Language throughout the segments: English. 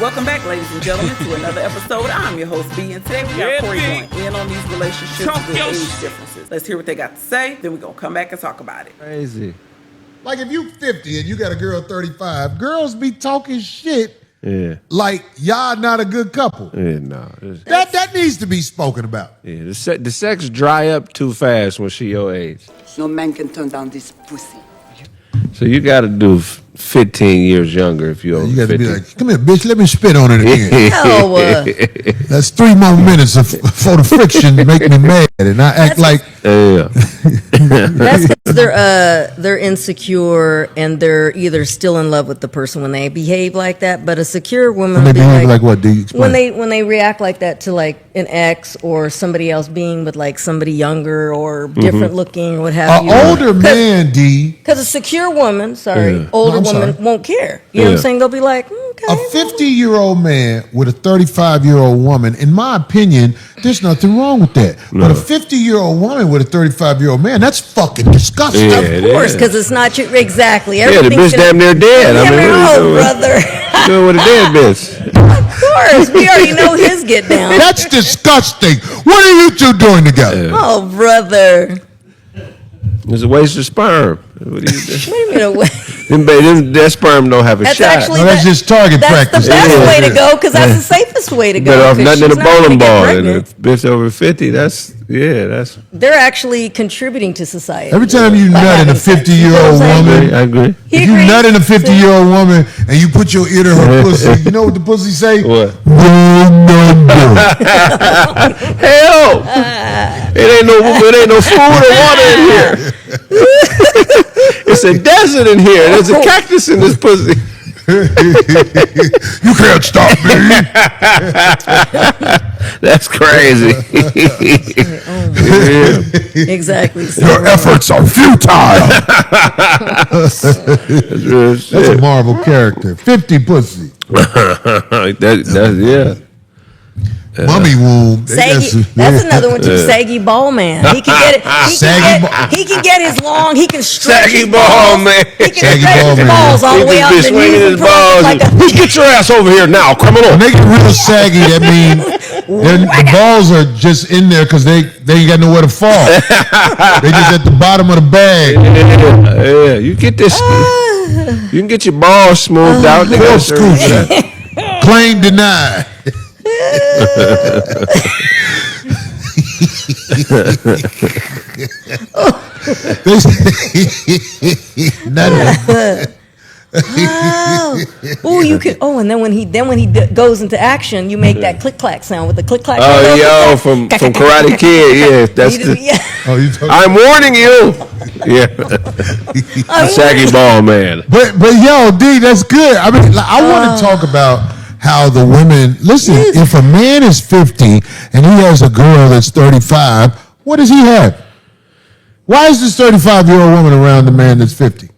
Welcome back, ladies and gentlemen, to another episode. I'm your host, B, and today we got Corey going in on these relationships with age differences. Let's hear what they got to say, then we're going to come back and talk about it. Crazy. Like if you 50 and you got a girl 35, girls be talking shit like y'all not a good couple. Yeah, no. That needs to be spoken about. Yeah, the sex dry up too fast when she your age. No man can turn down this pussy. So you got to do 15 years younger if you're over 50. You got to be like, come here, bitch, let me spit on it again. That's 3 more minutes for the friction to make me mad, and I act like... That's because they're insecure, and they're either still in love with the person when they behave like that, but a secure woman... When they behave like what? Do you explain? When they react like that to like an ex or somebody else being with like somebody younger or different looking or what have you. An older man, D... Because a secure woman, older woman won't care. You know what I'm saying? They'll be like, okay. A 50-year-old man with a 35-year-old woman, in my opinion, there's nothing wrong with that. No. But a 50-year-old woman with a 35-year-old man, that's fucking disgusting. Yeah, of course, because it's not your... Exactly. Yeah, the bitch damn near dead. I mean, brother. Doing with a dead bitch. Of course. We already know his get down. That's disgusting. What are you two doing together? Yeah. Oh, brother. It's a waste of sperm. What do you do? Wait a minute. That sperm don't have a shot. That's just target practice. That's the best way to go because that's the safest way to go. Better off nothing in a bowling ball. And a bitch over 50, that's... They're actually contributing to society. Every time you nut in a 50-year-old woman... I agree. If you nut in a 50-year-old woman and you put your ear to her pussy, you know what the pussy say? What? Hell! It ain't no food or water in here. It's a desert in here. There's a cactus in this pussy. You can't stop me. That's crazy. Exactly. Your efforts are futile. That's a Marvel character. 50 pussy. Mummy womb. That's another one too. Saggy ball man. He can get it. He can get his long. He can stretch his balls. Man. He can stretch his balls all the way up. Swinging his balls. Get your ass over here now, criminal. When they get real saggy, that means the balls are just in there because they ain't got nowhere to fall. They just at the bottom of the bag. Yeah. You get this. You can get your balls smoothed out. Claim denied. Oh, you can. Oh, and then when he goes into action, you make that click clack sound with the click clack. Oh, yeah, from Karate Kid. Yeah, that's I'm warning you. Yeah, saggy ball man. But yo, D, that's good. I mean, I want to talk about how the women listen. If a man is 50 and he has a girl that's 35, what does he have? Why is this 35-year-old woman around the man that's 50?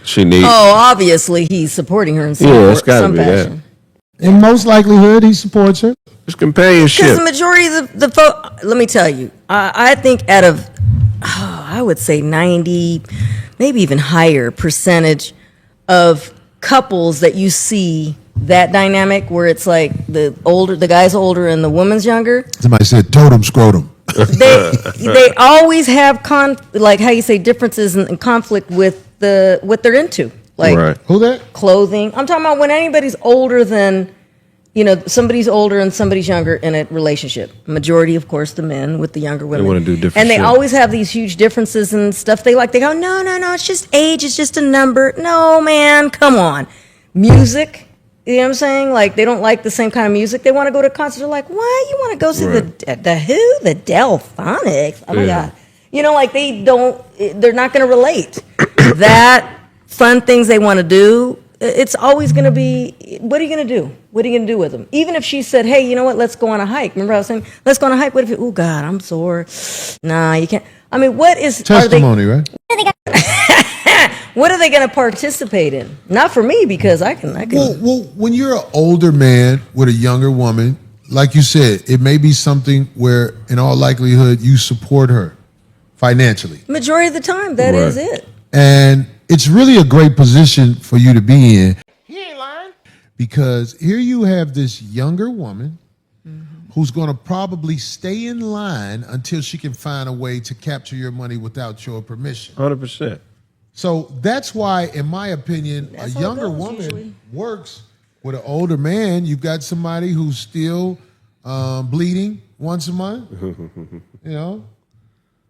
She needs. Oh, obviously he's supporting her in some, some fashion. In most likelihood, he supports her. It's companionship. Because the majority of the let me tell you, I think out of, I would say 90, maybe even higher percentage of couples that you see that dynamic where it's like the guy's older and the woman's younger. Somebody said totem scrotum. They always have like how you say differences and conflict with what they're into. Like who that? Clothing. I'm talking about when anybody's older than, somebody's older and somebody's younger in a relationship. Majority, of course, the men with the younger women. They want to do different and they shit. always have these huge differences and stuff. They go, no, it's just age, it's just a number. No, man, come on. Music. You know what I'm saying? Like, they don't like the same kind of music. They want to go to concerts. They're like, what? You want to go see the who? The Delphonics? Oh, my God. Like, they're not going to relate. That fun things they want to do, it's always going to be, what are you going to do? What are you going to do with them? Even if she said, hey, you know what? Let's go on a hike. Remember I was saying, let's go on a hike. What if oh, God, I'm sore. Nah, you can't. I mean, what is... Testimony, right? What are they going to participate in? Not for me, because I can. Well, when you're an older man with a younger woman, like you said, it may be something where, in all likelihood, you support her financially. Majority of the time, that is it. And it's really a great position for you to be in. He ain't lying. because here you have this younger woman who's going to probably stay in line until she can find a way to capture your money without your permission. 100%. So that's why, in my opinion, That's a how it younger goes, woman usually. works with an older man. You've got somebody who's still bleeding once a month.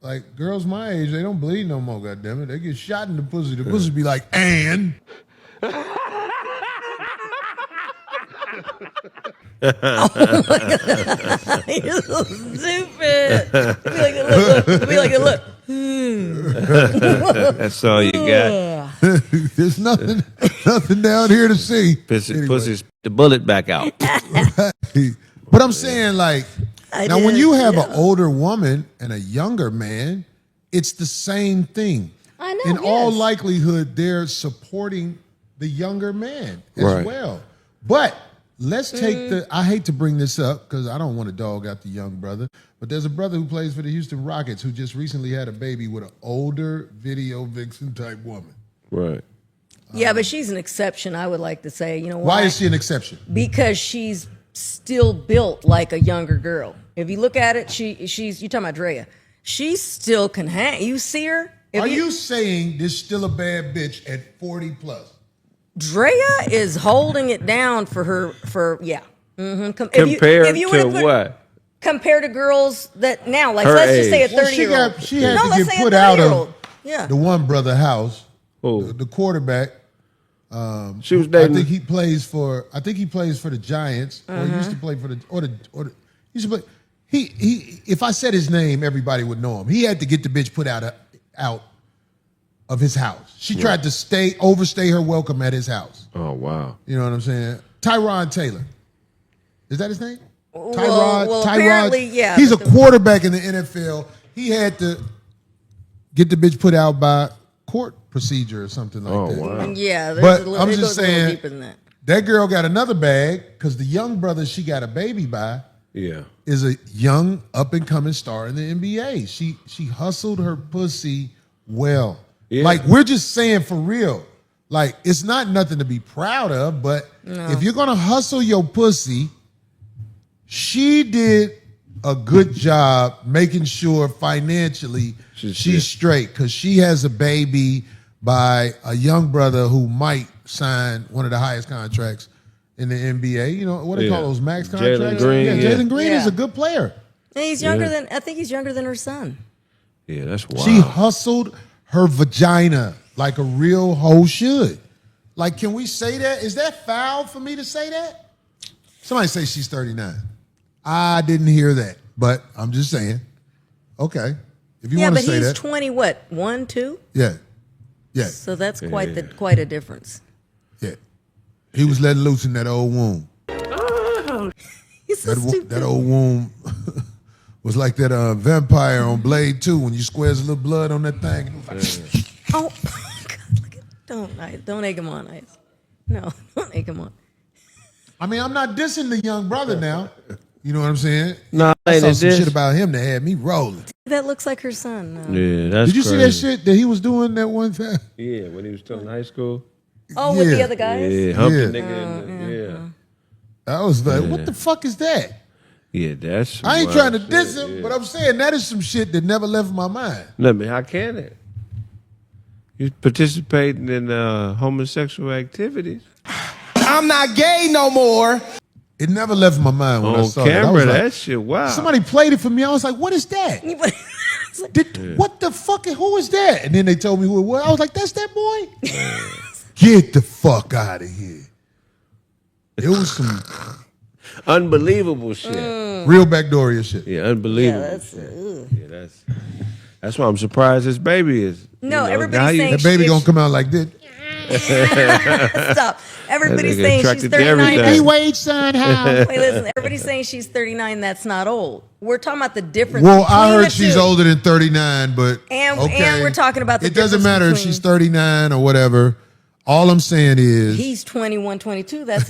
Like girls my age, they don't bleed no more, goddammit. They get shot in the pussy. The pussy be like, and You're so stupid. Be like, look. That's all you got. there's nothing down here to see. Pussy's the bullet back out. But I'm saying, like, when you have an older woman and a younger man, it's the same thing. I know. In all likelihood, they're supporting the younger man as well. But let's take I hate to bring this up because I don't want to dog out the young brother, but there's a brother who plays for the Houston Rockets who just recently had a baby with an older video vixen type woman. Right. Yeah, but she's an exception, I would like to say. You know Why is she an exception? Because she's still built like a younger girl. If you look at it, she's you're talking about Drea. She still can hang. You see her? Are you saying there's still a bad bitch at 40 plus? Drea is holding it down for her. Mm-hmm. Compared to what? Compared to girls that now, like Her let's just say a age. 30-year-old. She had No, to let's get say a put out 30-year-old. of Yeah. the one brother house. Oh. The quarterback. She was dating. I think he plays for the Giants, or he used to play for the he used to play. He if I said his name, everybody would know him. He had to get the bitch put out of his house. She tried to overstay her welcome at his house. Oh, wow. You know what I'm saying? Tyrod Taylor. Is that his name? Well, apparently, yeah. He's a quarterback in the NFL. He had to get the bitch put out by court procedure or something like that. Wow. Yeah, But it I'm goes just a little saying, deeper than that. that girl got another bag because the young brother she got a baby by Yeah. is a young up-and-coming star in the NBA. She hustled her pussy well. Yeah. Like, we're just saying for real. Like, it's not nothing to be proud of, but if you're going to hustle your pussy, she did a good job making sure financially she's straight because she has a baby by a young brother who might sign one of the highest contracts in the NBA. You know, what do they call those max contracts? Jalen Green. Yeah, Jalen Green is a good player. And he's younger than I think he's younger than her son. Yeah, that's wild. She hustled her vagina like a real hoe should. Like, can we say that? Is that foul for me to say that? Somebody say she's 39. I didn't hear that, but I'm just saying. Okay. If you want to say that. Yeah, but he's 20, what, 1, 2? Yeah. Yeah. So that's quite a difference. Yeah. He was letting loose in that old womb. He's so stupid. That old womb was like that vampire on Blade 2 when you squares a little blood on that thing. Oh, God, don't egg him on, Ice. No, don't egg him on. I mean, I'm not dissing the young brother now. You know what I'm saying? Nah, I saw ain't some this. shit about him that had me rolling. That looks like her son. No. Yeah, that's Did you see crazy. that shit that he was doing that one time? Yeah, when he was still in high school. Oh, with the Yeah. other guys? Yeah, humped Yeah. the nigga. Yeah. I was like, what the fuck is that? Yeah, that's some I ain't wild trying to shit, diss him, yeah. but I'm saying that is some shit that never left my mind. No, but how can it? You participating in homosexual activities. I'm not gay no more. It never left my mind when I On saw it. I camera, was like, that shit, wow. somebody played it for me. I was like, what is that? What the fuck? Who is that? And then they told me who it was. I was like, that's that boy? Get the fuck out of here. It was some Unbelievable shit. real backdooria shit. Yeah, unbelievable Yeah, that's, shit. Yeah, that's why I'm surprised this baby is. No, now everybody's you- saying That baby gonna come out like this. Stop. Everybody's That nigga saying she's attracted to 39. everything. That's- Wait, son, how? Wait, listen. Everybody's saying she's 39. That's not old. We're talking about the difference. Well, I between heard the she's two. older than 39, but And okay. we're talking about the It doesn't difference matter if between- she's 39 or whatever. All I'm saying is, He's 21, 22. That's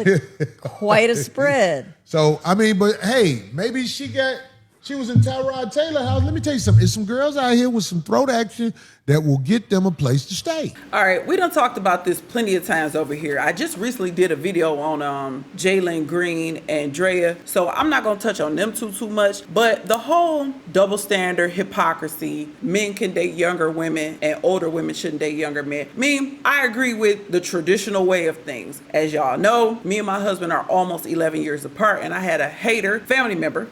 quite a spread. so I mean, but hey, maybe she was in Tyrod Taylor house. Let me tell you something. There's some girls out here with some throat action that will get them a place to stay. All right, we done talked about this plenty of times over here. I just recently did a video on Jalen Green and Drea, so I'm not gonna touch on them too much. But the whole double standard, hypocrisy, men can date younger women and older women shouldn't date younger men. I agree with the traditional way of things. As y'all know, me and my husband are almost 11 years apart, and I had a family member,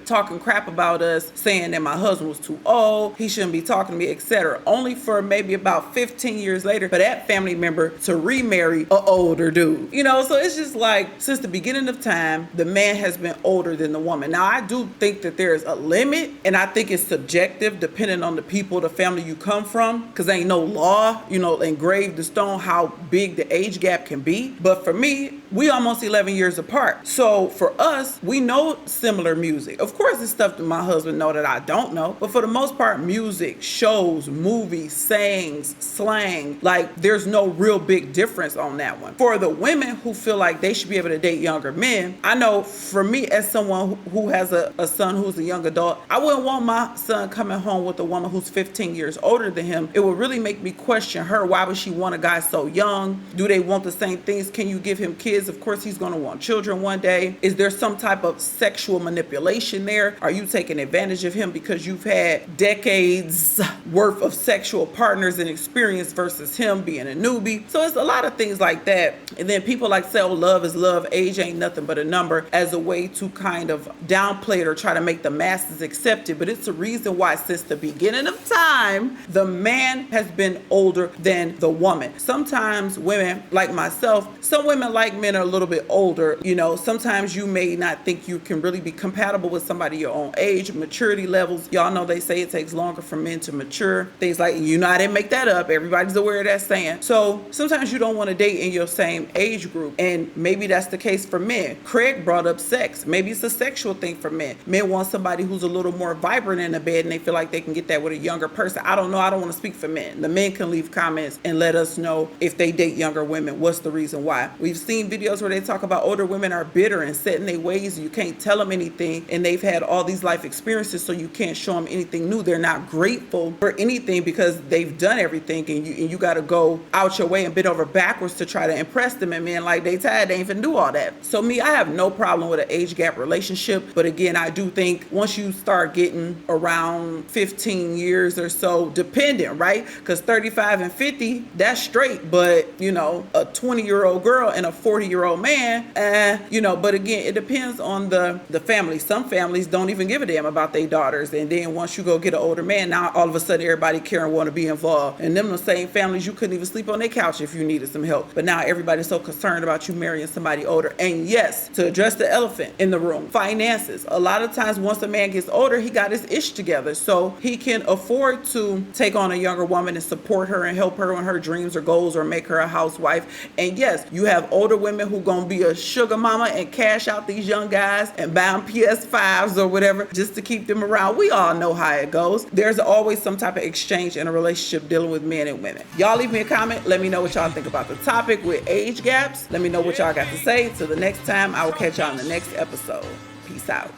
talking crap about us, saying that my husband was too old, he shouldn't be talking to me, etc. Only for maybe about 15 years later for that family member to remarry an older dude. So it's just like, since the beginning of time, the man has been older than the woman. Now, I do think that there's a limit, and I think it's subjective depending on the people, the family you come from, because there ain't no law, engraved in stone how big the age gap can be. But for me, we almost 11 years apart. So for us, we know similar music. Of course, it's stuff that my husband know that I don't know, but for the most part, music, shows, movies, sayings, slang, like there's no real big difference on that one. For the women who feel like they should be able to date younger men, I know for me, as someone who has a son who's a young adult, I wouldn't want my son coming home with a woman who's 15 years older than him. It would really make me question her. Why would she want a guy so young? Do they want the same things? Can you give him kids? Of course, he's going to want children one day. Is there some type of sexual manipulation there? Are you taking advantage of him because you've had decades worth of sexual partners and experience versus him being a newbie? So it's a lot of things like that. And then people like say, oh, love is love, age ain't nothing but a number, as a way to kind of downplay it or try to make the masses accept it. But it's a reason why since the beginning of time, the man has been older than the woman. Sometimes women like myself, some women like men are a little bit older. Sometimes you may not think you can really be compatible with somebody your own age, maturity levels. Y'all know they say it takes longer for men to mature. Things like, I didn't make that up. Everybody's aware of that saying. So sometimes you don't want to date in your same age group. And maybe that's the case for men. Craig brought up sex. Maybe it's a sexual thing for men. Men want somebody who's a little more vibrant in the bed and they feel like they can get that with a younger person. I don't know. I don't want to speak for men. The men can leave comments and let us know if they date younger women, what's the reason why. We've seen videos where they talk about older women are bitter and set in their ways. You can't tell them anything, and they've had all these life experiences, so you can't show them anything new. They're not grateful for anything because they've done everything, and you got to go out your way and bend over backwards to try to impress them. And men, like, they tired, they ain't finna do all that. So me, I have no problem with an age gap relationship, but again, I do think once you start getting around 15 years or so, dependent, right? Because 35 and 50, that's straight, but a 20-year-old girl and a 40-year-old man, but again, it depends on the family. Some families don't even give a damn about their daughters, and then once you go get an older man, now all of a sudden everybody care and want to be involved. And them the same families, you couldn't even sleep on their couch if you needed some help, but now everybody's so concerned about you marrying somebody older. And yes, to address the elephant in the room, finances. A lot of times once a man gets older, he got his ish together, so he can afford to take on a younger woman and support her and help her on her dreams or goals or make her a housewife. And yes, you have older women who gonna be a sugar mama and cash out these young guys and buy them PS5s or whatever just to keep them around. We all know how it goes. There's always some type of exchange in a relationship dealing with men and women. Y'all leave me a comment. Let me know what y'all think about the topic with age gaps. Let me know what y'all got to say. Till the next time, I will catch y'all in the next episode. Peace out.